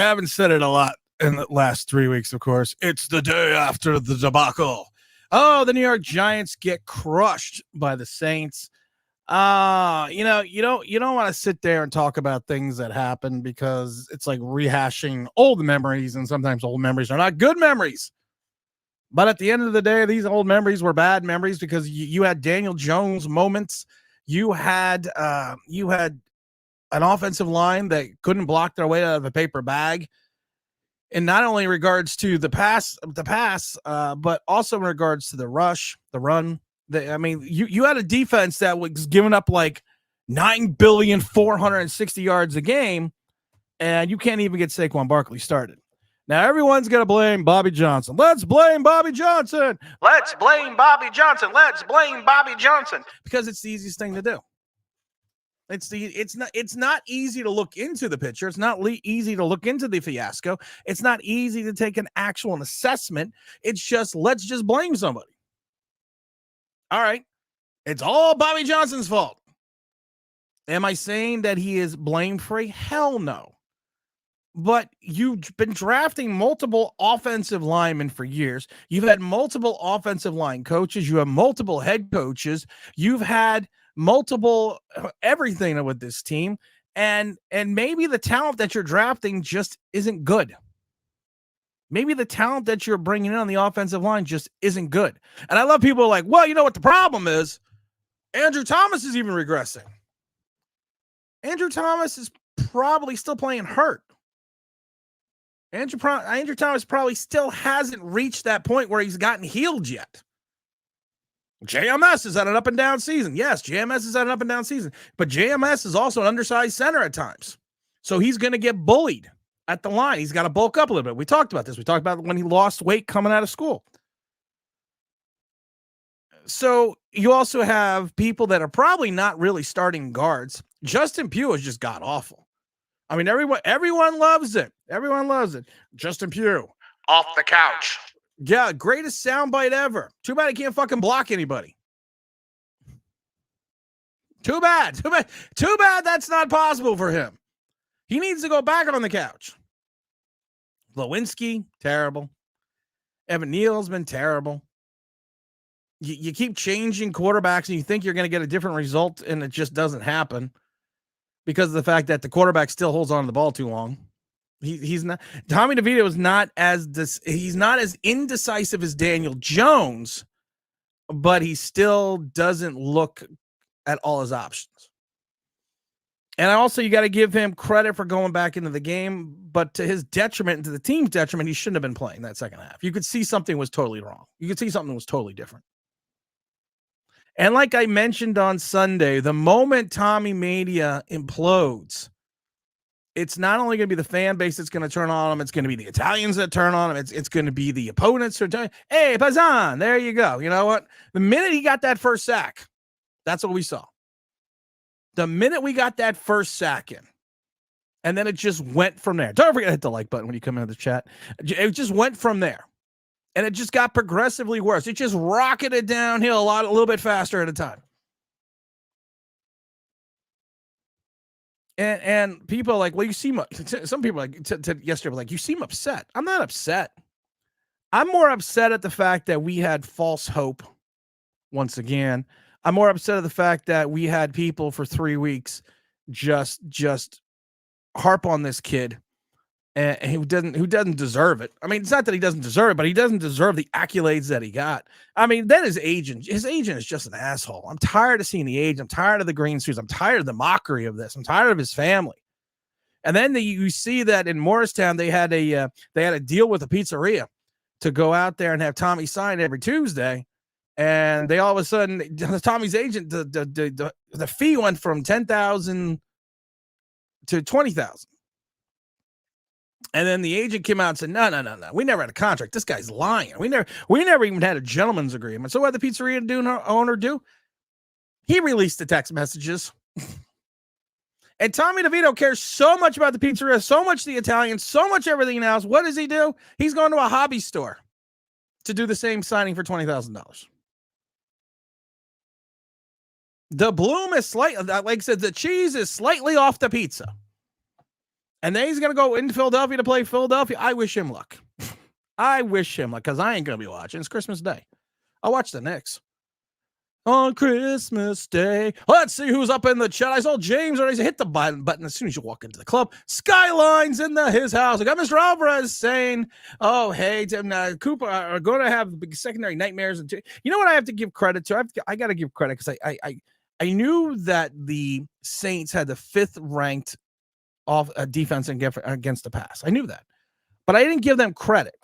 haven't said it a lot in the last 3 weeks, of course. It's the day after the debacle. Oh, the New York Giants get crushed by the Saints. You don't want to sit there and talk about things that happened because it's like rehashing old memories, and sometimes old memories are not good memories. But at the end of the day, these old memories were bad memories because you had Daniel Jones moments. You had an offensive line that couldn't block their way out of a paper bag. And not only in regards to the pass, but also in regards to the rush, the run. You had a defense that was giving up like 9,460 yards a game, and you can't even get Saquon Barkley started. Now everyone's going to blame Bobby Johnson. Let's blame Bobby Johnson. Let's blame Bobby Johnson. Let's blame Bobby Johnson, because it's the easiest thing to do. It's not easy to look into the picture. It's not easy to look into the fiasco. It's not easy to take an actual assessment. It's just, let's just blame somebody. All right. It's all Bobby Johnson's fault. Am I saying that he is blame free? Hell no. But you've been drafting multiple offensive linemen for years. You've had multiple offensive line coaches. You have multiple head coaches. You've had multiple everything with this team, and maybe the talent that you're drafting just isn't good. Maybe the talent that you're bringing in on the offensive line just isn't good. And I love people like, well, you know what the problem is? Andrew Thomas is even regressing. Andrew Thomas is probably still playing hurt. Andrew Thomas probably still hasn't reached that point where he's gotten healed yet. JMS is at an up and down season. Yes, JMS is at an up and down season, but JMS is also an undersized center at times. So he's going to get bullied at the line. He's got to bulk up a little bit. We talked about this. We talked about when he lost weight coming out of school. So you also have people that are probably not really starting guards. Justin Pugh has just got awful. I mean, everyone loves it. Everyone loves it. Justin Pugh off the couch. Yeah, greatest soundbite ever. Too bad he can't fucking block anybody. Too bad that's not possible for him. He needs to go back on the couch. Lewinsky, terrible. Evan Neal's been terrible. You keep changing quarterbacks and you think you're going to get a different result, and it just doesn't happen because of the fact that the quarterback still holds on to the ball too long. He's not. Tommy DeVito is not he's not as indecisive as Daniel Jones, but he still doesn't look at all his options. And also, you got to give him credit for going back into the game, but to his detriment and to the team's detriment, he shouldn't have been playing that second half. You could see something was totally wrong. You could see something was totally different. And like I mentioned on Sunday, the moment Tommy Mania implodes, it's not only going to be the fan base that's going to turn on him, it's going to be the Italians that turn on him. It's going to be the opponents who turn. Hey, Pazan, there you go. You know what? The minute he got that first sack, that's what we saw. The minute we got that first sack in, and then it just went from there. Don't forget to hit the like button when you come into the chat. It just went from there. And it just got progressively worse. It just rocketed downhill a little bit faster at a time. And people are like, well, you seem, some people like yesterday were like, you seem upset. I'm not upset. I'm more upset at the fact that we had false hope once again. I'm more upset at the fact that we had people for 3 weeks just harp on this kid and who doesn't deserve it. I mean, it's not that he doesn't deserve it, but he doesn't deserve the accolades that he got. I mean, then his agent is just an asshole. I'm tired of seeing the agent. I'm tired of the green suits. I'm tired of the mockery of this. I'm tired of his family. And then you see that in Morristown, they had a deal with a pizzeria to go out there and have Tommy sign every Tuesday. And they all of a sudden, Tommy's agent, the fee went from $10,000 to $20,000. And then the agent came out and said, no. We never had a contract. This guy's lying. We never even had a gentleman's agreement. So what did the pizzeria owner do? He released the text messages. And Tommy DeVito cares so much about the pizzeria, so much the Italians, so much everything else. What does he do? He's going to a hobby store to do the same signing for $20,000. The bloom is slightly, like I said, the cheese is slightly off the pizza. And then he's going to go into Philadelphia to play Philadelphia. I wish him luck. I wish him luck because I ain't going to be watching. It's Christmas Day. I'll watch the Knicks. On Christmas Day. Let's see who's up in the chat. I saw James already hit the button as soon as you walk into the club. Skyline's in his house. I got Mr. Alvarez saying, oh, hey, Tim, Cooper are going to have big secondary nightmares. And you know what I have to give credit to? I got to give credit because I knew that the Saints had the 5th ranked off defense against the pass. I knew that. But I didn't give them credit.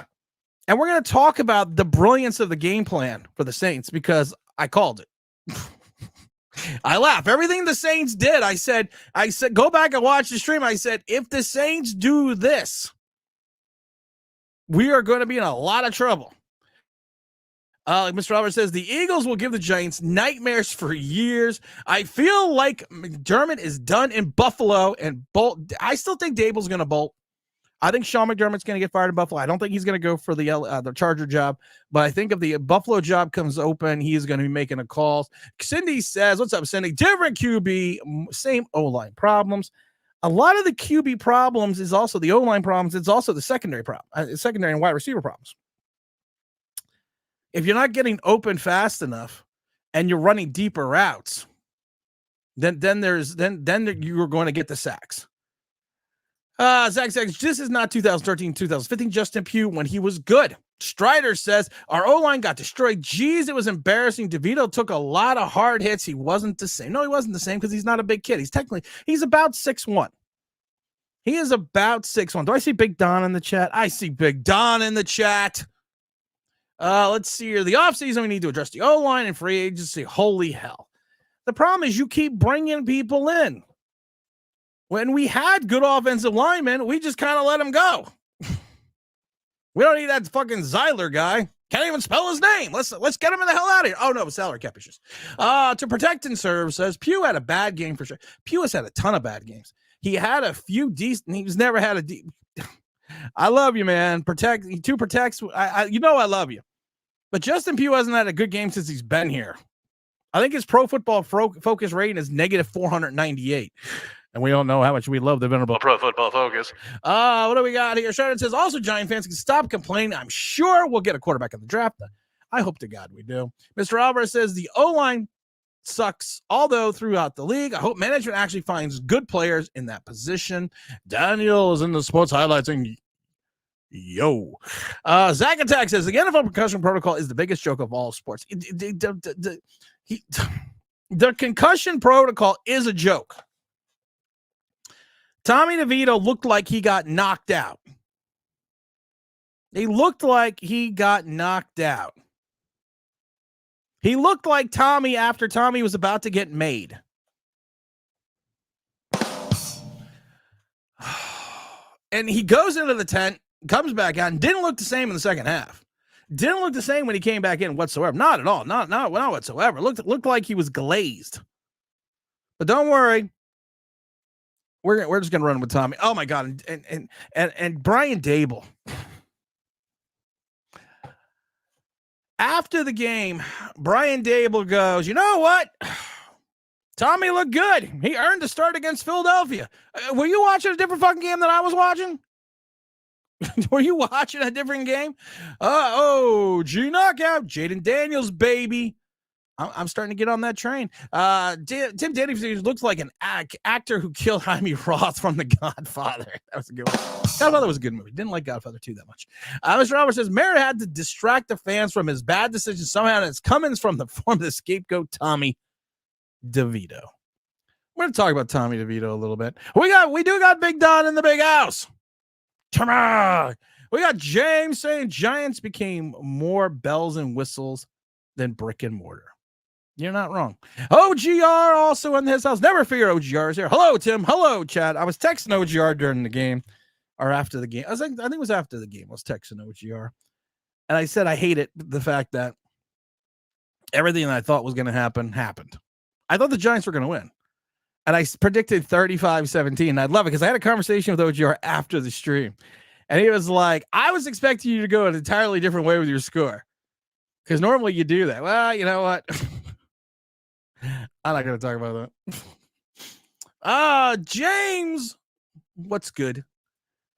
And we're going to talk about the brilliance of the game plan for the Saints because I called it. I laugh. Everything the Saints did, I said, go back and watch the stream. I said, if the Saints do this, we are going to be in a lot of trouble. Mr. Robert says, the Eagles will give the Giants nightmares for years. I feel like McDermott is done in Buffalo and bolt. I still think Dable's going to bolt. I think Sean McDermott's going to get fired in Buffalo. I don't think he's going to go for the Charger job, but I think if the Buffalo job comes open, he's going to be making a call. Cindy says, what's up, Cindy? Different QB, same O-line problems. A lot of the QB problems is also the O-line problems. It's also the secondary problem, secondary and wide receiver problems. If you're not getting open fast enough and you're running deeper routes, then you're going to get the sacks. Zach says, this is not 2013, 2015 Justin Pugh when he was good. Strider says, our O-line got destroyed. Jeez, it was embarrassing. DeVito took a lot of hard hits. He wasn't the same. No, he wasn't the same because he's not a big kid. He's about 6'1". He is about 6'1". Do I see Big Don in the chat? I see Big Don in the chat. Let's see here. The offseason, we need to address the O-line and free agency. Holy hell. The problem is you keep bringing people in. When we had good offensive linemen, we just kind of let them go. We don't need that fucking Zeiler guy. Can't even spell his name. Let's get him in the hell out of here. Oh, no, salary cap issues. To protect and serve says, Pugh had a bad game for sure. Pugh has had a ton of bad games. He had a few decent. He's never had a deep. I love you, man. Two protects. I love you. But Justin Pugh hasn't had a good game since he's been here. I think his Pro Football Focus rating is negative 498. And we don't know how much we love the venerable Pro Football Focus. What do we got here? Sheridan says, also, Giant fans can stop complaining. I'm sure we'll get a quarterback in the draft. I hope to God we do. Mr. Alvarez says, the O-line sucks, although throughout the league. I hope management actually finds good players in that position. Daniel is in the sports highlights and yo. Zach Attack says, the NFL concussion protocol is the biggest joke of all sports. The concussion protocol is a joke. Tommy DeVito looked like he got knocked out. He looked like he got knocked out. He looked like Tommy after Tommy was about to get made. And he goes into the tent, comes back out, and didn't look the same in the second half. Didn't look the same when he came back in whatsoever. Not at all. Not whatsoever. Looked like he was glazed. But don't worry. We're just gonna run with Tommy. Oh my God, and Brian Dable. After the game, Brian Dable goes, you know what? Tommy looked good. He earned the start against Philadelphia. Were you watching a different fucking game than I was watching? Were you watching a different game? G knockout, Jaden Daniels, baby. I'm starting to get on that train. Tim Daniels looks like an actor who killed Jaime Roth from The Godfather. That was a good one. Godfather was a good movie. Didn't like Godfather 2 that much. Mr. Robert says, Merritt had to distract the fans from his bad decisions somehow, and it's coming from the scapegoat, Tommy DeVito. We're going to talk about Tommy DeVito a little bit. We do got Big Don in the big house. Come on. We got James saying Giants became more bells and whistles than brick and mortar. You're not wrong. OGR also in his house. Never fear, OGR is here. Hello, Tim. Hello, Chad. I was texting OGR during the game or after the game. I think it was after the game. I was texting OGR. And I said I hated the fact that everything that I thought was going to happen happened. I thought the Giants were going to win. And I predicted 35-17. I'd love it because I had a conversation with OGR after the stream. And he was like, I was expecting you to go an entirely different way with your score. Because normally you do that. Well, you know what? I'm not going to talk about that. James What's good?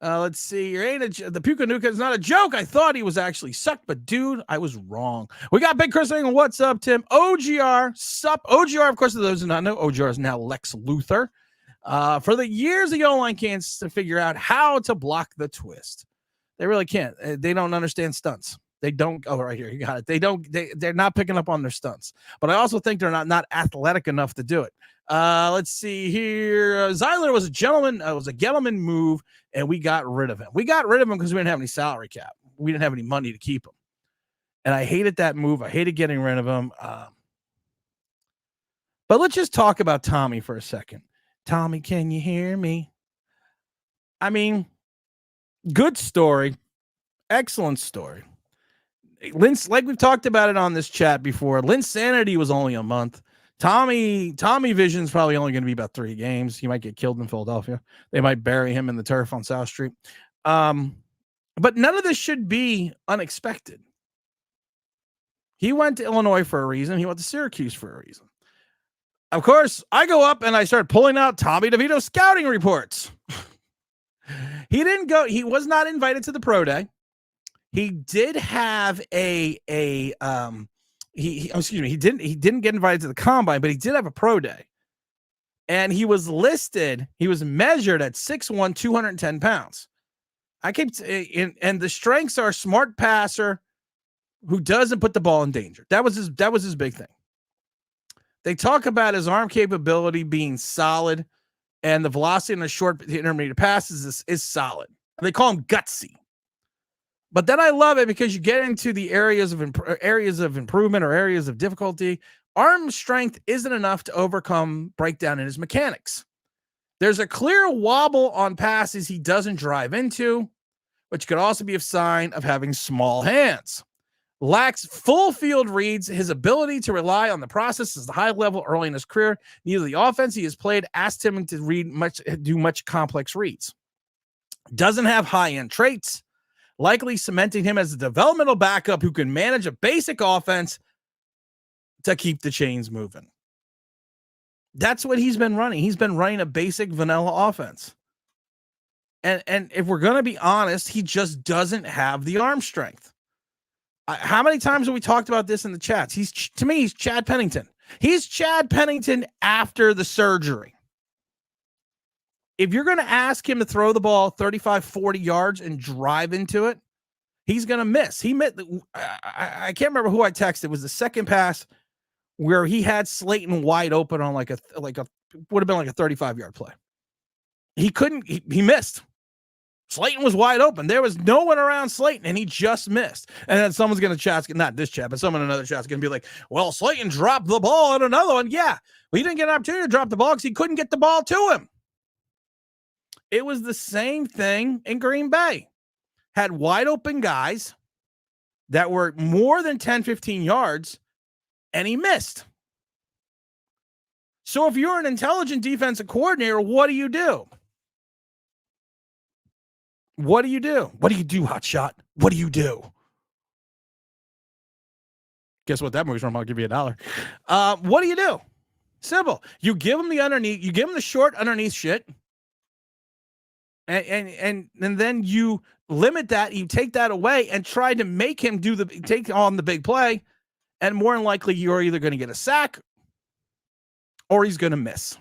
Let's see. The Puka Nuka is not a joke. I thought he was actually sucked, but dude, I was wrong. We got Big Chris saying, "What's up, Tim?" OGR, sup? OGR, of course, for those who not know, OGR is now Lex Luthor. For the years, the O-line can't figure out how to block the twist. They really can't. They don't understand stunts. They don't. Oh, right here, you got it. They don't. They're not picking up on their stunts. But I also think they're not athletic enough to do it. Let's see here. Zeiler was a gentleman. It was a gentleman move, and we got rid of him. We got rid of him because we didn't have any salary cap. We didn't have any money to keep him, and I hated that move. I hated getting rid of him. But let's just talk about Tommy for a second. Tommy, can you hear me? I mean, good story, excellent story. Lin's, like we've talked about it on this chat before, Lin's sanity was only a month. Tommy Vision's probably only going to be about 3 games. He might get killed in Philadelphia. They might bury him in the turf on South Street. But none of this should be unexpected. He went to Illinois for a reason. He went to Syracuse for a reason. Of course, I go up and I start pulling out Tommy DeVito scouting reports. He didn't go. He was not invited to the pro day. He did have he didn't get invited to the combine, but he did have a pro day. And he was measured at 6'1", 210 pounds. And the strengths are smart passer who doesn't put the ball in danger. That was his big thing. They talk about his arm capability being solid, and the velocity in the short intermediate passes is solid. They call him gutsy. But then I love it because you get into the areas of improvement or areas of difficulty. Arm strength isn't enough to overcome breakdown in his mechanics. There's a clear wobble on passes he doesn't drive into, which could also be a sign of having small hands. Lacks full field reads. His ability to rely on the process is the high level early in his career. Neither the offense he has played asked him to do much complex reads. Doesn't have high-end traits, likely cementing him as a developmental backup who can manage a basic offense to keep the chains moving. That's what he's been running. He's been running a basic vanilla offense. And if we're going to be honest, he just doesn't have the arm strength. How many times have we talked about this in the chats? To me, he's Chad Pennington. He's Chad Pennington after the surgery. If you're going to ask him to throw the ball 35, 40 yards and drive into it, he's going to miss. I can't remember who I texted. It was the second pass where he had Slayton wide open on would have been like a 35-yard play. He missed. Slayton was wide open. There was no one around Slayton, and he just missed. And then someone's going to chat, not this chat, but someone in another chat's going to be like, well, Slayton dropped the ball on another one. Yeah, well, he didn't get an opportunity to drop the ball because he couldn't get the ball to him. It was the same thing in Green Bay. Had wide open guys that were more than 10, 15 yards, and he missed. So if you're an intelligent defensive coordinator, what do you do? What do you do? What do you do, hotshot? What do you do? Guess what that movie's from? I'll give you $1. What do you do? Simple. You give him the underneath. You give him the short underneath shit. And then you limit that. You take that away and try to make him take on the big play. And more than likely, you're either going to get a sack or he's going to miss.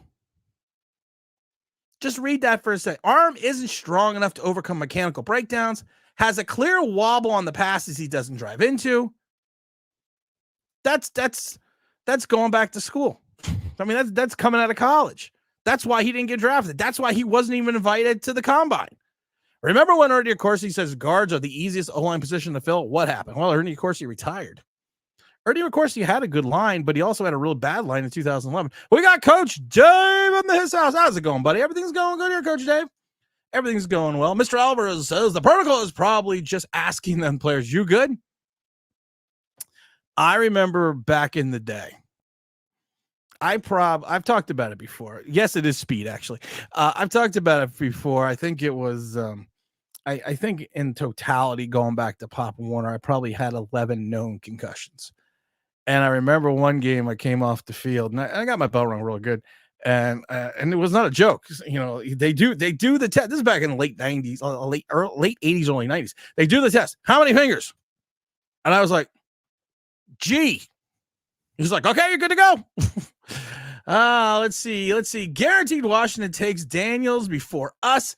Just read that for a second. Arm isn't strong enough to overcome mechanical breakdowns. Has a clear wobble on the passes he doesn't drive into. That's going back to school. I mean, that's coming out of college. That's why he didn't get drafted. That's why he wasn't even invited to the combine. Remember when Ernie Accorsi says guards are the easiest O-line position to fill? What happened? Well, Ernie Accorsi retired. Ernie Accorsi had a good line, but he also had a real bad line in 2011. We got Coach Dave in his house. How's it going, buddy? Everything's going good here, Coach Dave. Everything's going well. Mr. Alvarez says the protocol is probably just asking them players, you good? I remember back in the day. I've talked about it before. Yes, it is speed, actually. I've talked about it before. I think it was, I think in totality, going back to Pop Warner, I probably had 11 known concussions. And I remember one game I came off the field, and I got my bell rung real good. And it was not a joke. They do the test. This is back in the late 90s, late 80s, early 90s. They do the test. How many fingers? And I was like, G. He's like, okay, you're good to go. Let's see. Guaranteed Washington takes Daniels before us,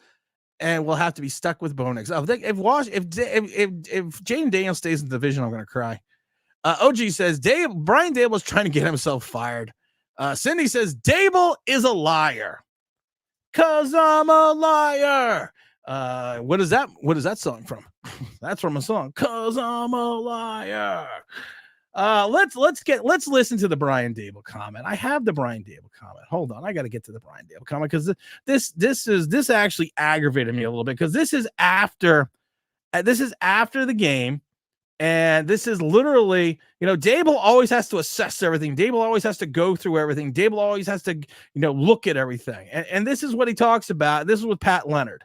and we'll have to be stuck with Bo next. If Jaden Daniels stays in the division, I'm going to cry. OG says Brian Dable's trying to get himself fired. Cindy says Dable is a liar. 'Cause I'm a liar. What is that song from? That's from a song. 'Cause I'm a liar. Let's listen to the Brian Dable comment. I have the Brian Dable comment. Hold on, I got to get to the Brian Dable comment because this actually aggravated me a little bit because this is after the game, and this is literally, Dable always has to assess everything. Dable always has to go through everything. Dable always has to look at everything, and this is what he talks about. This is with Pat Leonard.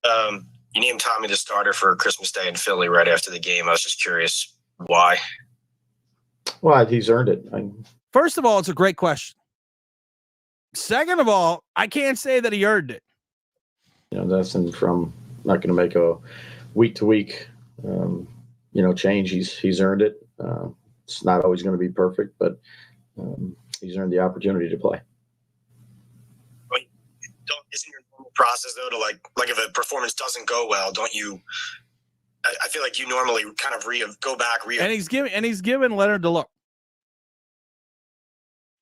You named Tommy the starter for Christmas Day in Philly right after the game. I was just curious. Why? Well, he's earned it. First of all, it's a great question. Second of all, I can't say that he earned it. That's from not going to make a week to week, change. He's earned it. It's not always going to be perfect, but he's earned the opportunity to play. Isn't your normal process though to like if a performance doesn't go well, don't you? I feel like you normally kind of go back. And he's giving Leonard the look.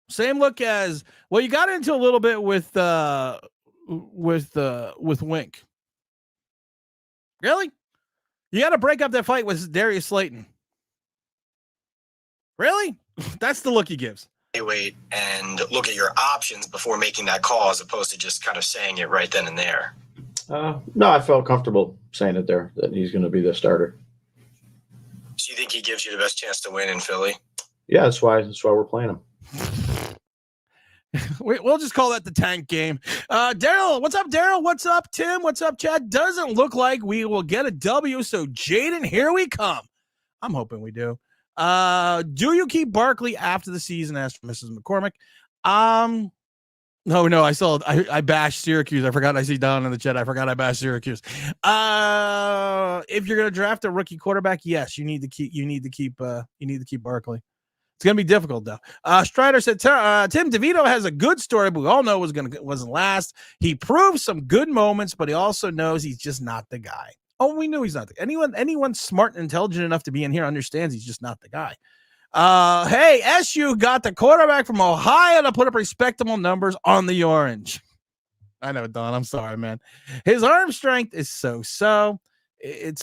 Same look as you got into a little bit with Wink. Really? You got to break up that fight with Darius Slayton. Really? That's the look he gives. Wait and look at your options before making that call, as opposed to just kind of saying it right then and there. No, I felt comfortable saying it there that he's going to be the starter. So you think he gives you the best chance to win in Philly? Yeah, that's why we're playing him. We'll just call that the tank game. Daryl, what's up, Daryl? What's up, Tim? What's up, Chad? Doesn't look like we will get a W, so Jaden, here we come. I'm hoping we do. Do you keep Barkley after the season? Asked Mrs. McCormick. No, I bashed Syracuse. I forgot. I see Don in the chat. I forgot I bashed Syracuse. If you're going to draft a rookie quarterback, yes, you need to keep Barkley. It's going to be difficult though. Strider said, Tim DeVito has a good story, but we all know wasn't last. He proved some good moments, but he also knows he's just not the guy. Oh, we knew he's not. Anyone smart and intelligent enough to be in here understands he's just not the guy. Hey, SU got the quarterback from Ohio to put up respectable numbers on the orange. I know, Don. I'm sorry, man. His arm strength is so. I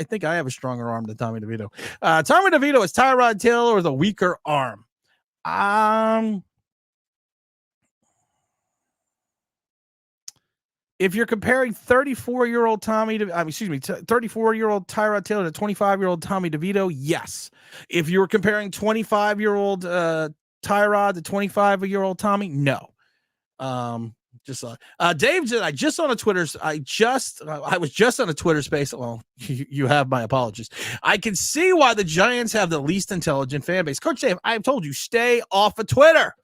think I have a stronger arm than Tommy DeVito. Tommy DeVito is Tyrod Taylor with a weaker arm. If you're comparing 34-year-old 34-year-old Tyrod Taylor to 25-year-old Tommy DeVito, yes. If you were comparing 25-year-old Tyrod to 25-year-old Tommy, no. Dave said, I was just on a Twitter space. Well, you have my apologies. I can see why the Giants have the least intelligent fan base. Coach Dave, I've told you, stay off of Twitter.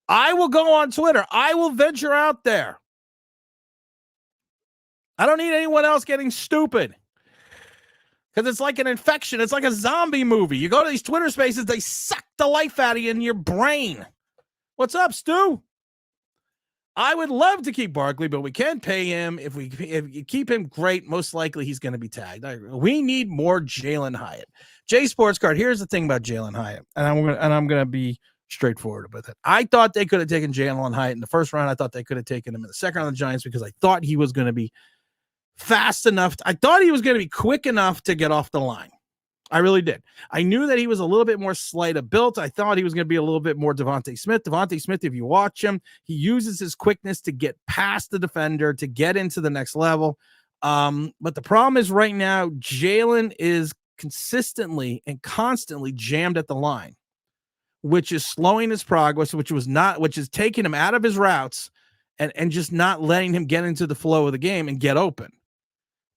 I will go on Twitter. I will venture out there. I don't need anyone else getting stupid because it's like an infection. It's like a zombie movie. You go to these Twitter spaces, they suck the life out of you in your brain. What's up, Stu? I would love to keep Barkley, but we can't pay him. If you keep him, great. Most likely he's going to be tagged. We need more Jaylen Hyatt. J Sports Card. Here's the thing about Jaylen Hyatt, and I'm going to be straightforward with it. I thought they could have taken Jaylen Hyatt in the first round. I thought they could have taken him in the second round of the Giants because I thought he was going to be fast enough. I thought he was going to be quick enough to get off the line. I really did. I knew that he was a little bit more slight of built. I thought he was going to be a little bit more Devontae Smith. Devontae Smith, if you watch him, he uses his quickness to get past the defender, to get into the next level. But the problem is right now, Jaylen is consistently and constantly jammed at the line, which is slowing his progress, which is taking him out of his routes and just not letting him get into the flow of the game and get open.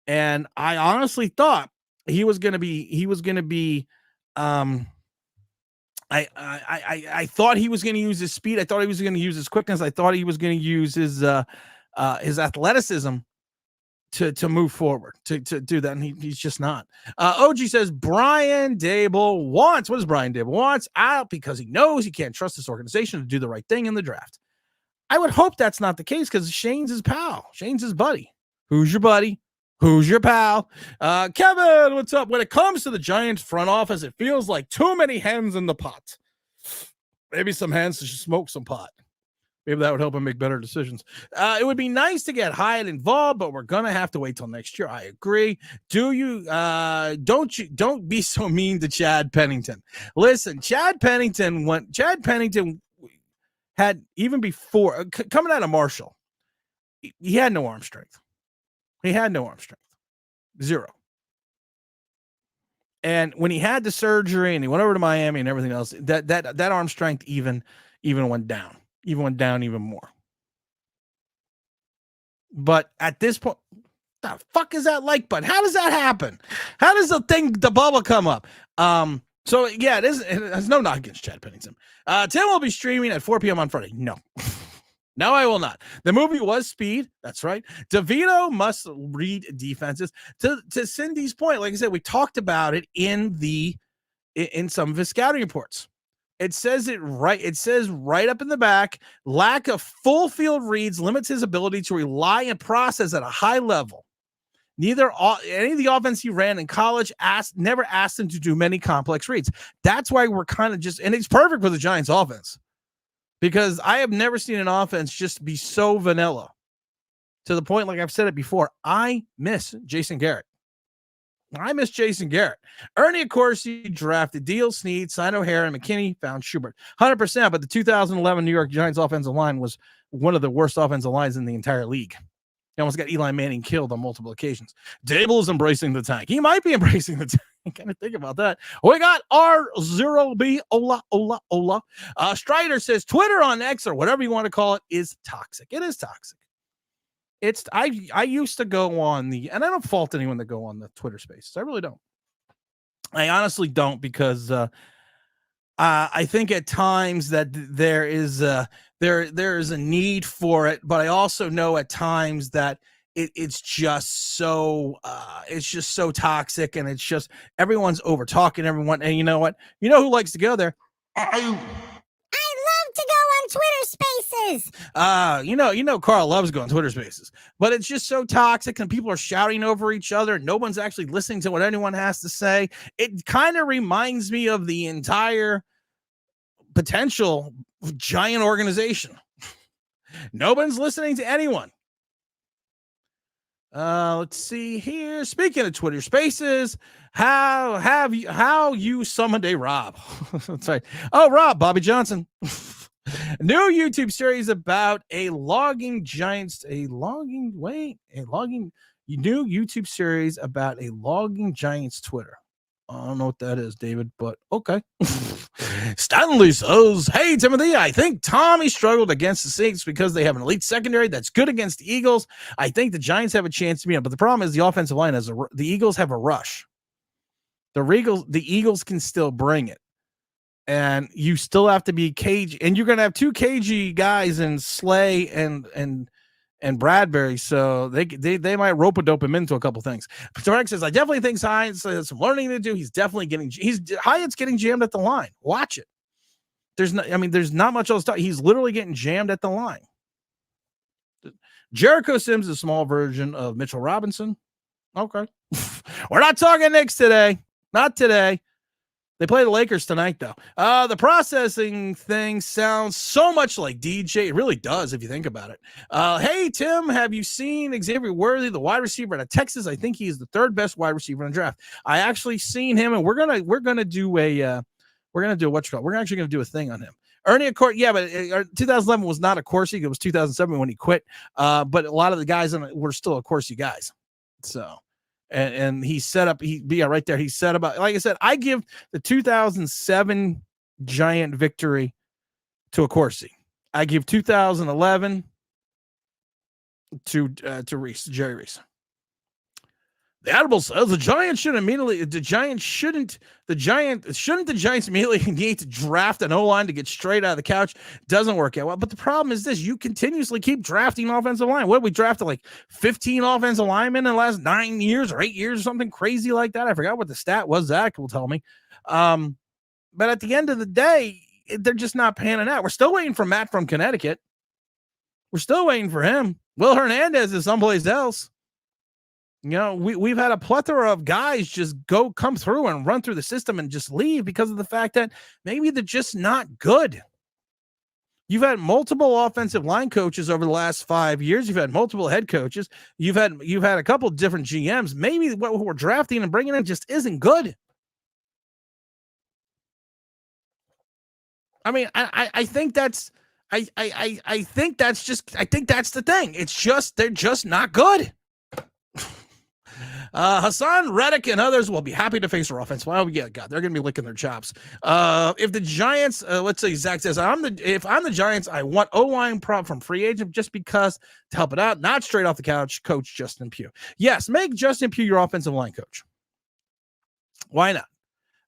And I honestly thought he was going to be I thought he was going to use his speed. I thought he was going to use his quickness. I thought he was going to use his athleticism to move forward, to do that, and he's just not. OG says Brian Dable wants. What does Brian Dable wants? Out because he knows he can't trust this organization to do the right thing in the draft. I would hope that's not the case because Shane's his pal. Shane's his buddy. Who's your buddy? Who's your pal? Kevin, what's up? When it comes to the Giants front office, it feels like too many hens in the pot. Maybe some hens should smoke some pot. Maybe that would help him make better decisions. It would be nice to get Hyatt involved, but we're gonna have to wait till next year. I agree. Don't be so mean to Chad Pennington. Listen, Chad Pennington had, even before coming out of Marshall, he had no arm strength. He had no arm strength. Zero. And when he had the surgery and he went over to Miami and everything else, that arm strength even went down. Even went down even more. But at this point, the fuck is that like button? How does that happen? How does the bubble come up? So yeah, it's no knock against Chad Pennington. Tim will be streaming at 4 p.m. on Friday. No. No, I will not. The movie was Speed. That's right. DeVito must read defenses. To Cindy's point, like I said, we talked about it in some of his scouting reports. It says it right. It says right up in the back, lack of full field reads limits his ability to rely and process at a high level. Any of the offense he ran in college never asked him to do many complex reads. That's why we're kind of and it's perfect for the Giants offense. Because I have never seen an offense just be so vanilla to the point, like I've said it before, I miss Jason Garrett. Ernie, of course, he drafted Deal, Snead, signed O'Hara, and McKinney, found Schubert. 100%, but the 2011 New York Giants offensive line was one of the worst offensive lines in the entire league. He almost got Eli Manning killed on multiple occasions. Dable is embracing the tank. He might be embracing the tank. Kind of think about that. We got R0B. Ola. Strider says Twitter on X or whatever you want to call it is toxic. It is toxic. I used to go on and I don't fault anyone that go on the Twitter Spaces. I really don't. I honestly don't, because I think at times that there is a need for it, but I also know at times that it's just so toxic, and it's just everyone's over talking everyone. And you know what? You know who likes to go there? I love to go on Twitter Spaces. You know, Carl loves going Twitter Spaces, but it's just so toxic, and people are shouting over each other. No one's actually listening to what anyone has to say. It kind of reminds me of the entire potential giant organization. Nobody's listening to anyone. Let's see here. Speaking of Twitter Spaces, how you summoned a Rob? That's right. Oh, Rob, Bobby Johnson. New YouTube series about new YouTube series about a logging Giants Twitter. I don't know what that is, David, but okay. Stanley says, hey, Timothy, I think Tommy struggled against the Saints because they have an elite secondary that's good against the Eagles. I think the Giants have a chance to beat them, but the problem is the offensive line the Eagles have a rush. The Eagles can still bring it, and you still have to be cagey, and you're going to have two cagey guys in Slay and Bradbury, so they might rope-a-dope him into a couple things. Tarek says, I definitely think Hyatt has some learning to do. Hyatt's getting jammed at the line. Watch it. There's not much else to talk. He's literally getting jammed at the line. Jericho Sims is a small version of Mitchell Robinson. Okay. We're not talking Knicks today. Not today. They play the Lakers tonight, though. The processing thing sounds so much like DJ. It really does, if you think about it. Hey, Tim, have you seen Xavier Worthy, the wide receiver out of Texas? I think he is the third best wide receiver in the draft. I actually seen him, and we're gonna do we're actually gonna do a thing on him. Ernie, of course, yeah, but 2011 was not a Coursey. It was 2007 when he quit. But a lot of the guys were still a Coursey guys. So. And he set up, right there. He set about, like I said, I give the 2007 Giant victory to a Coursey. I give 2011 to Reese, Jerry Reese. The Admiral says the Giants shouldn't immediately. The Giants immediately need to draft an O-line to get straight out of the couch. Doesn't work out well. But the problem is this: you continuously keep drafting offensive line. What, we drafted like 15 offensive linemen in the last 9 years or 8 years or something crazy like that. I forgot what the stat was. Zach will tell me. But at the end of the day, they're just not panning out. We're still waiting for Matt from Connecticut. We're still waiting for him. Will Hernandez is someplace else. You know, we've had a plethora of guys just come through and run through the system and just leave because of the fact that maybe they're just not good. You've had multiple offensive line coaches over the last 5 years. You've had multiple head coaches. You've had a couple of different GMs. Maybe what we're drafting and bringing in just isn't good. I mean, I think that's the thing. It's just they're just not good. Hassan Reddick and others will be happy to face our offense. Well, yeah, God, they're going to be licking their chops. If the Giants, let's say Zach says, if I'm the Giants, I want O-line prop from free agent just because to help it out, not straight off the couch, coach Justin Pugh. Yes, make Justin Pugh your offensive line coach. Why not?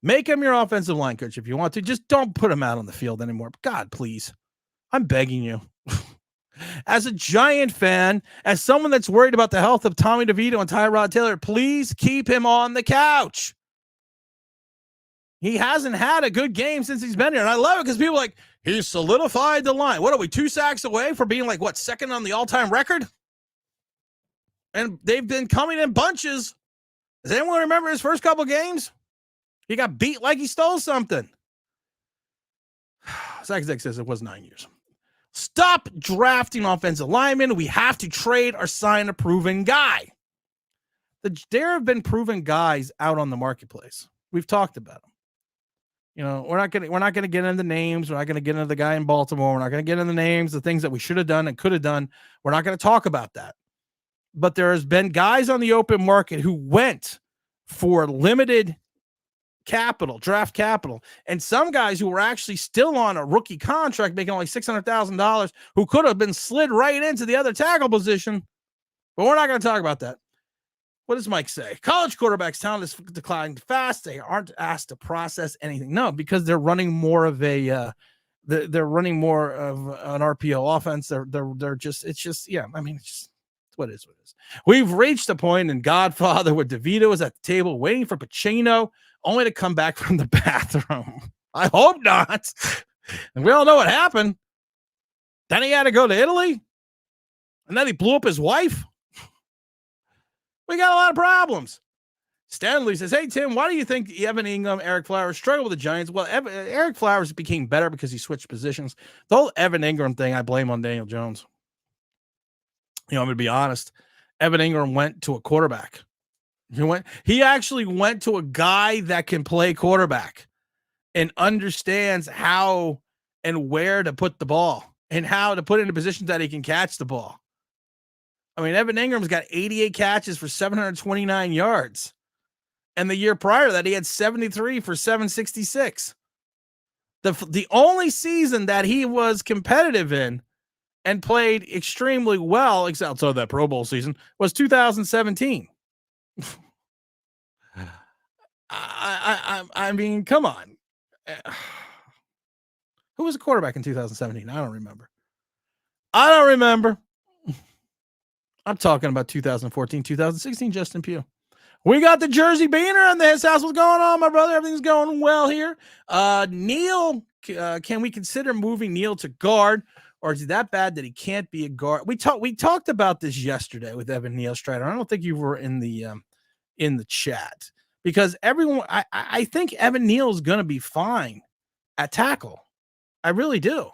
Make him your offensive line coach if you want to. Just don't put him out on the field anymore. God, please. I'm begging you. As a Giant fan, as someone that's worried about the health of Tommy DeVito and Tyrod Taylor, please keep him on the couch. He hasn't had a good game since he's been here. And I love it because people are like, he solidified the line. What are we, 2 sacks away from being like, second on the all-time record? And they've been coming in bunches. Does anyone remember his first couple games? He got beat like he stole something. Zach says it was 9 years. Stop drafting offensive linemen. We have to trade or sign a proven guy. There have been proven guys out on the marketplace. We've talked about them. You know, we're not going to get into names. We're not going to get into the guy in Baltimore. We're not going to get into the names, the things that we should have done and could have done. We're not going to talk about that. But there has been guys on the open market who went for limited draft capital, and some guys who were actually still on a rookie contract making only $600,000 who could have been slid right into the other tackle position. But we're not going to talk about that. What does Mike say? College quarterbacks' talent is declining fast. They aren't asked to process anything. No, because they're running more of an RPO offense. They're just, it's just, yeah. I mean, it's just what it is. We've reached a point in Godfather where DeVito is at the table waiting for Pacino, only to come back from the bathroom. I hope not. And we all know what happened. Then he had to go to Italy. And then he blew up his wife. We got a lot of problems. Stanley says, hey, Tim, why do you think Evan Ingram, Eric Flowers struggle with the Giants? Well, Eric Flowers became better because he switched positions. The whole Evan Ingram thing, I blame on Daniel Jones. You know, I'm going to be honest. Evan Ingram went to a quarterback. He actually went to a guy that can play quarterback and understands how and where to put the ball and how to put it in a position that he can catch the ball. I mean, Evan Ingram's got 88 catches for 729 yards. And the year prior to that, he had 73 for 766. The only season that he was competitive in and played extremely well, except outside that Pro Bowl season, was 2017. I mean, come on. Who was a quarterback in 2017? I don't remember. I'm talking about 2014, 2016, Justin Pugh. We got the Jersey Beaner and his house. What's going on, my brother? Everything's going well here. Neil, can we consider moving Neil to guard, or is he that bad that he can't be a guard? We talked about this yesterday with Evan Neal Strider. I don't think you were in the chat because everyone. I think Evan Neal is going to be fine at tackle. I really do.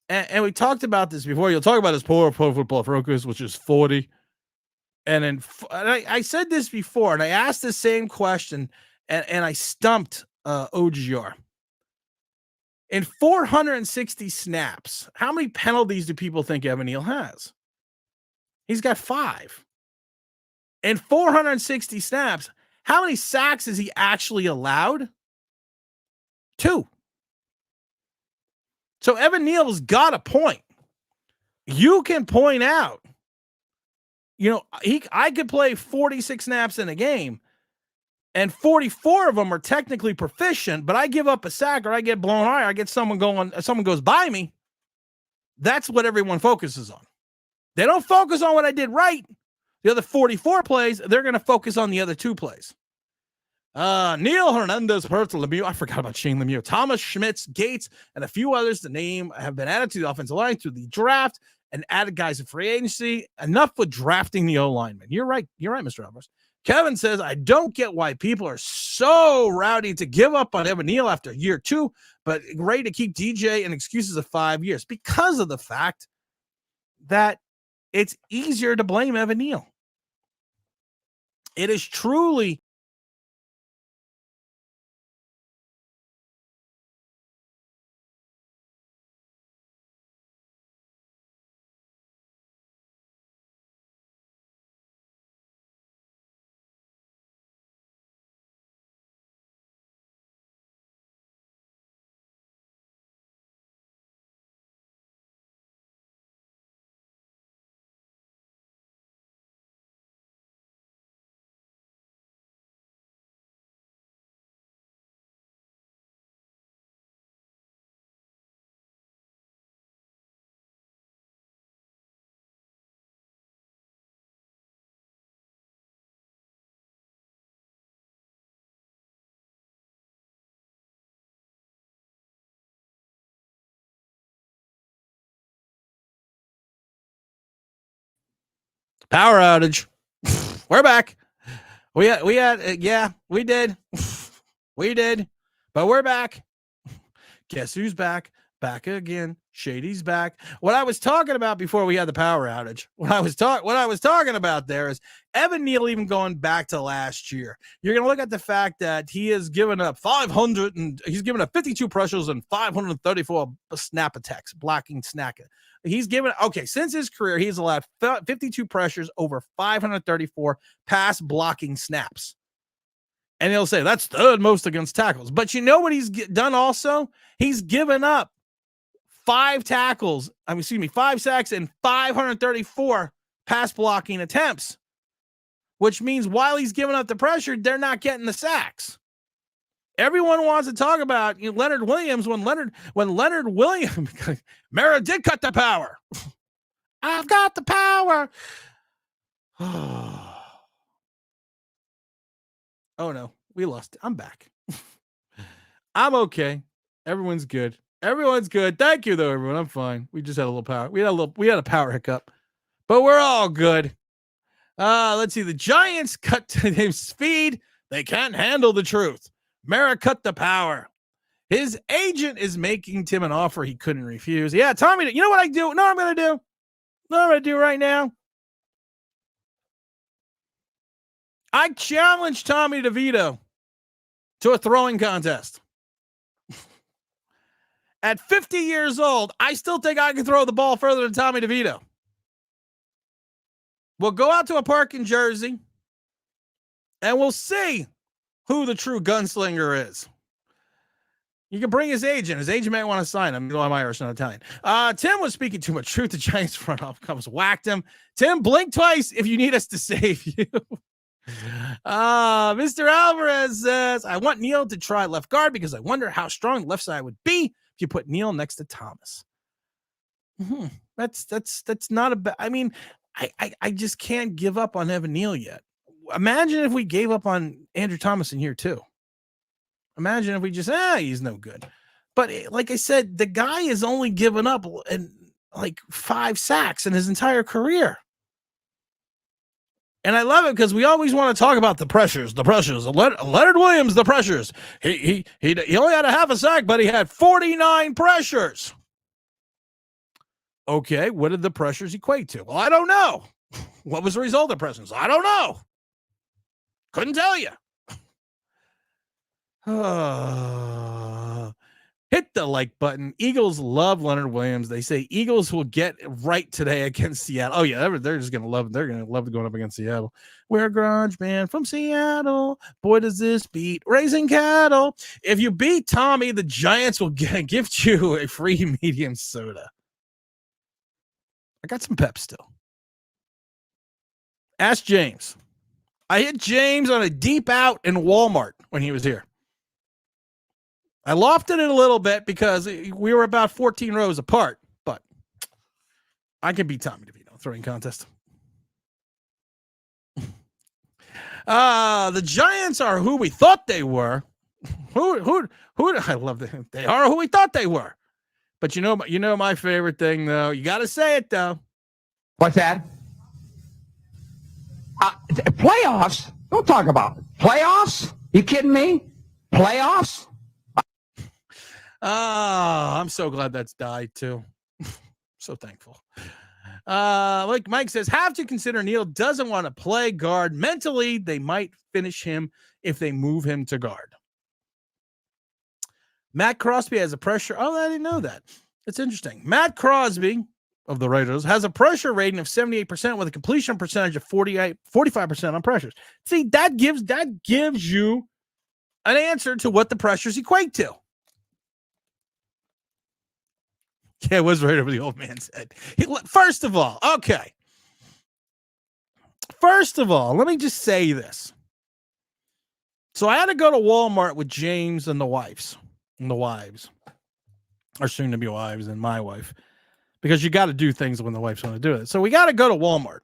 And we talked about this before. You'll talk about his Pro Football Focus, which is 40. And I said this before, and I asked the same question, and I stumped OGR. In 460 snaps, how many penalties do people think Evan Neal has? He's got 5. In 460 snaps, how many sacks is he actually allowed? 2. So Evan Neal's got a point. You can point out I could play 46 snaps in a game, and 44 of them are technically proficient, but I give up a sack or I get blown out, I get someone goes by me. That's what everyone focuses on. They don't focus on what I did right. The other 44 plays, they're going to focus on the other 2 plays. Neil Hernandez, Hurts, Lemieux. I forgot about Shane Lemieux. Thomas, Schmitz, Gates, and a few others to name have been added to the offensive line through the draft and added guys in free agency. Enough with drafting the O-lineman. You're right, Mr. Alvarez. Kevin says, I don't get why people are so rowdy to give up on Evan Neal after year 2, but ready to keep DJ and excuses of 5 years because of the fact that it's easier to blame Evan Neal. It is truly power outage. We're back. We did. We did. But we're back. Guess who's back? Back again. Shady's back. What I was talking about before we had the power outage, what I was talking about there is Evan Neal even going back to last year. You're going to look at the fact that he has given up 500 and he's given up 52 pressures and 534 snap attacks, blocking snack. He's given, since his career, he's allowed 52 pressures over 534 pass blocking snaps. And he'll say that's third most against tackles. But you know what he's done also? He's given up 5 sacks and 534 pass blocking attempts, which means while he's giving up the pressure, they're not getting the sacks. Everyone wants to talk about Leonard Williams when Leonard Williams, Mara did cut the power. I've got the power. Oh no, we lost. I'm back. I'm okay. Everyone's good. Everyone's good. Thank you though, everyone. I'm fine. We just had a little power. We had a power hiccup, but we're all good. Let's see. The Giants cut to him speed. They can't handle the truth. Mara cut the power. His agent is making Tim an offer he couldn't refuse. Yeah, Tommy, you know what I do? No, I'm going to do. No, I'm going to do right now. I challenge Tommy DeVito to a throwing contest. At 50 years old, I still think I can throw the ball further than Tommy DeVito. We'll go out to a park in Jersey, and we'll see who the true gunslinger is. You can bring his agent. His agent might want to sign him. I'm Irish, not Italian. Tim was speaking too much truth. The Giants front office comes, whacked him. Tim, blink twice if you need us to save you. Mr. Alvarez says, I want Neal to try left guard because I wonder how strong the left side would be if you put Neal next to Thomas. That's not a bad. I mean, I just can't give up on Evan Neal yet. Imagine if we gave up on Andrew Thomas in here too. Imagine if we just, he's no good. But like I said, the guy has only given up like 5 sacks in his entire career. And I love it because we always want to talk about the pressures. Leonard Williams, the pressures. He only had a half a sack, but he had 49 pressures. Okay, what did the pressures equate to? Well, I don't know. What was the result of pressures? I don't know. Couldn't tell you. Hit the like button. Eagles love Leonard Williams. They say Eagles will get right today against Seattle. Oh yeah, they're just gonna love. They're gonna love going up against Seattle. We're a grunge band from Seattle. Boy, does this beat raising cattle. If you beat Tommy, the Giants will gift you a free medium soda. I got some pep still. Ask James. I hit James on a deep out in Walmart when he was here. I lofted it a little bit because we were about 14 rows apart, but I can beat Tommy DeVito throwing contest. The Giants are who we thought they were. Who I love that. They are who we thought they were. But you know my favorite thing though. You got to say it though. What's that? Playoffs? Don't talk about it. Playoffs? You kidding me? Playoffs? I'm so glad that's died too. So thankful. Like Mike says, have to consider Neal doesn't want to play guard. Mentally, they might finish him if they move him to guard. Matt Crosby has a pressure. Oh, I didn't know that. It's interesting. Matt Crosby of the Raiders has a pressure rating of 78% with a completion percentage of 45% on pressures. See, that gives you an answer to what the pressures equate to. Yeah, it was right over the old man said. First of all, let me just say this. So I had to go to Walmart with James and the wives, or soon to be wives, and my wife, because you got to do things when the wife's want to do it. So we got to go to Walmart.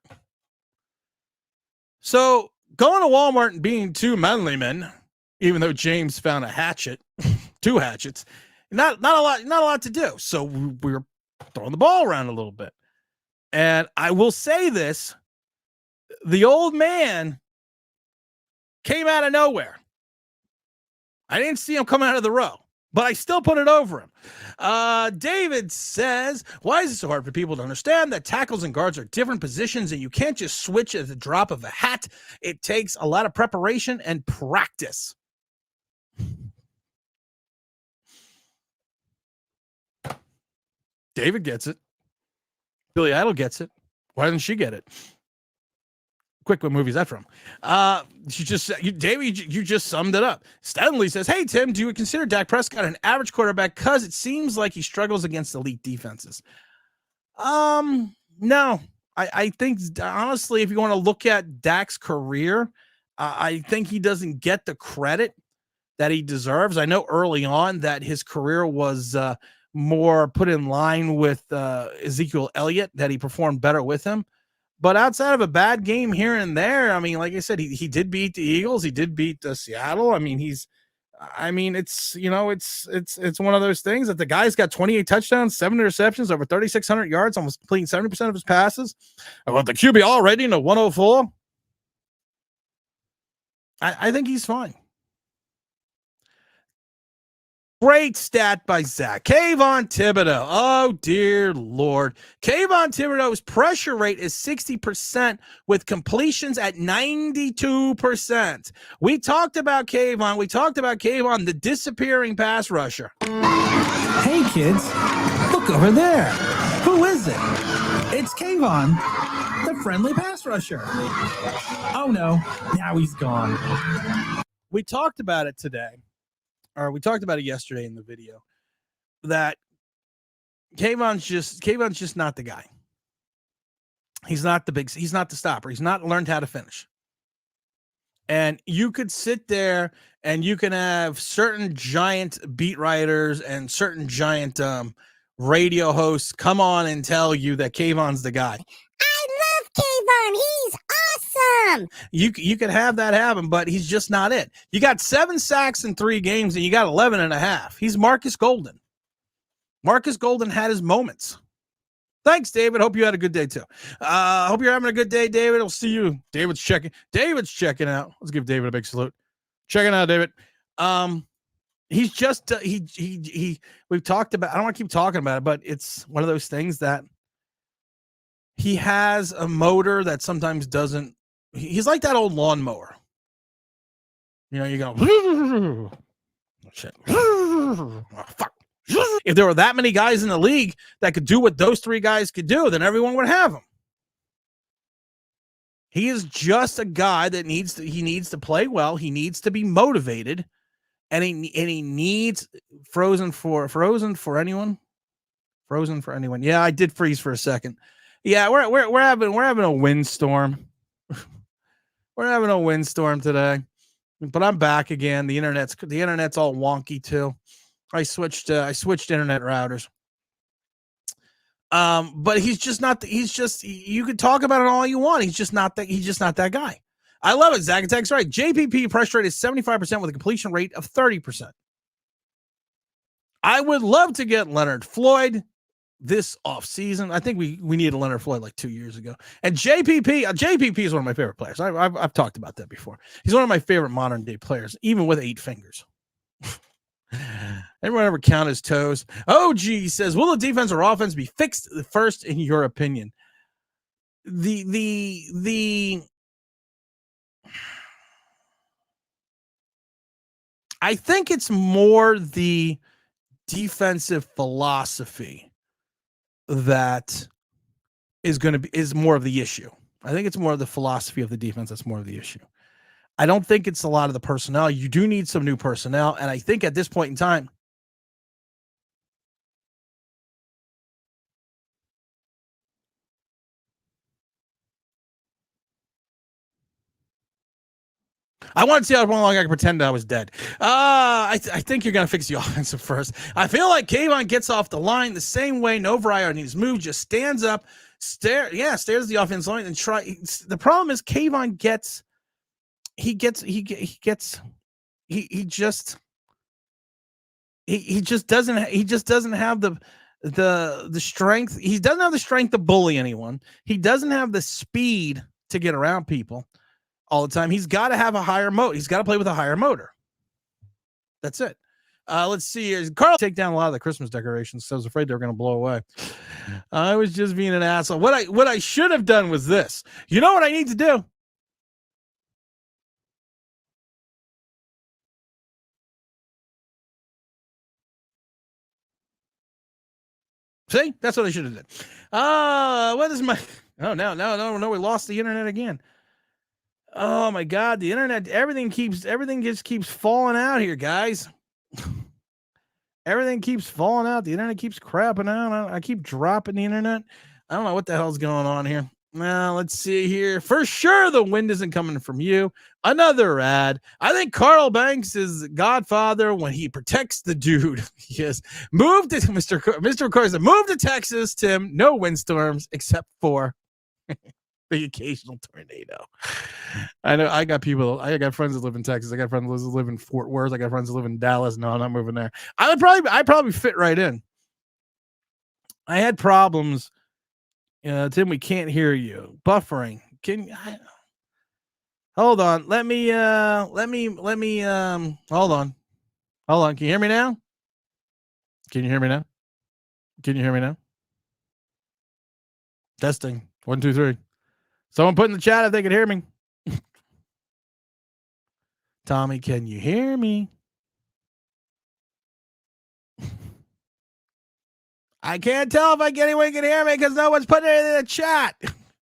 So going to Walmart and being two manly men, even though James found a hatchet, two hatchets, not a lot to do. So we were throwing the ball around a little bit. And I will say this, the old man came out of nowhere. I didn't see him come out of the row, but I still put it over him. David says, why is it so hard for people to understand that tackles and guards are different positions and you can't just switch at the drop of a hat? It takes a lot of preparation and practice. David gets it. Billy Idol gets it. Why doesn't she get it? Quick, what movie is that from? David, you just summed it up. Stanley says, hey, Tim, do you consider Dak Prescott an average quarterback because it seems like he struggles against elite defenses? No. I think, honestly, if you want to look at Dak's career, I think he doesn't get the credit that he deserves. I know early on that his career was more put in line with Ezekiel Elliott, that he performed better with him. But outside of a bad game here and there, I mean, like I said, he did beat the Eagles. He did beat Seattle. I mean, it's one of those things that the guy's got 28 touchdowns, 7 interceptions, over 3,600 yards, almost completing 70% of his passes. I want the QBR rating of 104. I think he's fine. Great stat by Zach. Kayvon Thibodeau. Oh, dear Lord. Kayvon Thibodeau's pressure rate is 60% with completions at 92%. We talked about Kayvon, the disappearing pass rusher. Hey, kids, look over there. Who is it? It's Kayvon, the friendly pass rusher. Oh, no. Now he's gone. We talked about it today. Or we talked about it yesterday in the video, that Kayvon's just not the guy. He's not the stopper. He's not learned how to finish. And you could sit there and you can have certain giant beat writers and certain giant radio hosts come on and tell you that Kayvon's the guy. I love Kayvon. He's awesome. You could have that happen, but he's just not it. You got 7 sacks in 3 games and you got 11.5. He's Marcus Golden. Marcus Golden had his moments. Thanks, David. Hope you had a good day too. Hope you're having a good day, David. I'll see you. David's checking out. Let's give David a big salute. Checking out, David. He's just we've talked about, I don't want to keep talking about it, but it's one of those things that he has a motor that sometimes doesn't. He's like that old lawnmower. You know, you go, oh, shit. Oh, fuck. If there were that many guys in the league that could do what those 3 guys could do, then everyone would have him. He is just a guy that needs to play well. He needs to be motivated, and he needs frozen for anyone. Yeah, I did freeze for a second. Yeah, we're having a windstorm. We're having a windstorm today, but I'm back again. The internet's all wonky too. I switched internet routers. But he's just not. You could talk about it all you want. He's just not that guy. I love it. Zach Attack's right. JPP pressure rate is 75% with a completion rate of 30%. I would love to get Leonard Floyd this offseason. I think we needed Leonard Floyd like 2 years ago. And JPP is one of my favorite players. I've talked about that before. He's one of my favorite modern day players, even with 8 fingers. Everyone ever count his toes? OG says, will the defense or offense be fixed first in your opinion? I think it's more the defensive philosophy that is more of the issue. I think it's more of the philosophy of the defense that's more of the issue. I don't think it's a lot of the personnel. You do need some new personnel, and I think at this point in time, I want to see how long I can pretend I was dead. I think you're going to fix the offensive first. I feel like Kayvon gets off the line the same way Novariah on his move, just stands up, stares at the offensive line and try. The problem is Kayvon he just doesn't have the strength. He doesn't have the strength to bully anyone. He doesn't have the speed to get around people all the time. He's got to have a higher motor. He's got to play with a higher motor. That's it. Let's see. Carl take down a lot of the Christmas decorations, so I was afraid they were going to blow away. I was just being an asshole. What I should have done was this. You know what I need to do? See, that's what I should have done. What is my? Oh no! We lost the internet again. Oh my God, the internet! Everything just keeps falling out here, guys. Everything keeps falling out. The internet keeps crapping out. I keep dropping the internet. I don't know what the hell's going on here. Now, let's see here. For sure, the wind isn't coming from you. Another ad. I think Carl Banks is Godfather when he protects the dude. Yes. Move to Mr. Carson. Move to Texas, Tim. No windstorms except for the occasional tornado. I know I got friends that live in Texas. I got friends that live in Fort Worth. I got friends that live in Dallas. No, I'm not moving there. I'd probably fit right in. I had problems. Tim, we can't hear you. Buffering. Hold on. Let me hold on. Can you hear me now? Can you hear me now? Testing. 1, 2, 3. Someone put in the chat if they can hear me. Tommy, can you hear me? I can't tell if anyone can hear me because no one's putting it in the chat.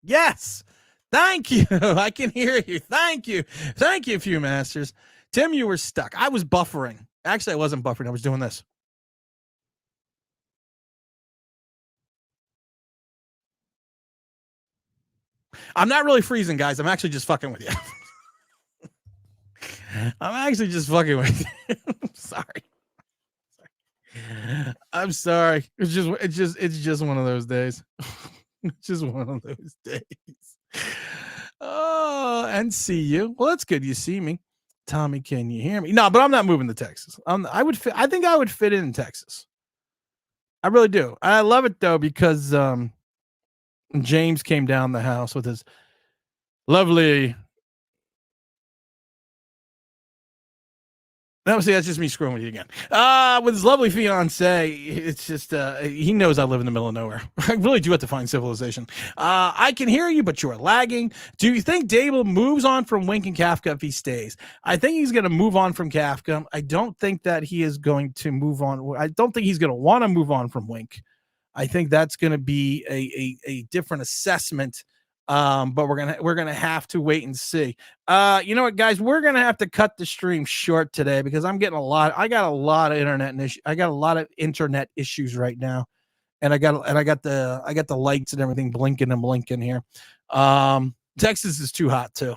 Yes. Thank you. I can hear you. Thank you. Thank you, Few Masters. Tim, you were stuck. I was buffering. Actually, I wasn't buffering. I was doing this. I'm not really freezing, guys. I'm actually just fucking with you. I'm actually just fucking with you. Sorry. I'm sorry. It's just one of those days. It's just one of those days. Oh, and see you. Well, that's good. You see me. Tommy, can you hear me? No, but I'm not moving to Texas. I think I would fit in Texas. I really do. I love it though, because James came down the house with his lovely. That's just me screwing with you again. With his lovely fiance, it's just he knows I live in the middle of nowhere. I really do have to find civilization. I can hear you, but you are lagging. Do you think Dable moves on from Wink and Kafka if he stays? I think he's going to move on from Kafka. I don't think that he is going to move on. I don't think he's going to want to move on from Wink. I think that's going to be a different assessment. But we're gonna have to wait and see. You know what, guys? We're gonna have to cut the stream short today because I got a lot of internet issues right now, and I got the lights and everything blinking here. Texas is too hot too.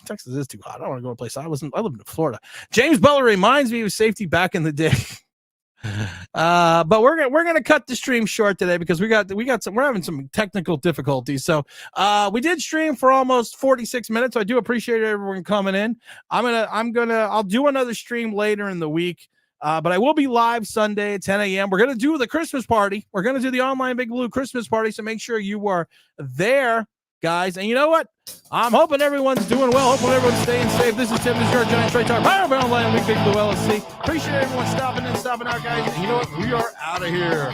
Texas is too hot. I don't want to go to a place. I live in Florida. James Butler reminds me of safety back in the day. But we're gonna cut the stream short today because we're having some technical difficulties. So we did stream for almost 46 minutes. So I do appreciate everyone coming in. I'll do another stream later in the week. But I will be live Sunday at 10 a.m. We're going to do the Christmas party. We're going to do the online Big Blue Christmas party. So make sure you are there, guys. And you know what? I'm hoping everyone's doing well. Hoping everyone's staying safe. This is Tim, this is your Giant Straight Talk. Power online Big Blue LSC. Appreciate everyone stopping out, guys. And you know what? We are out of here.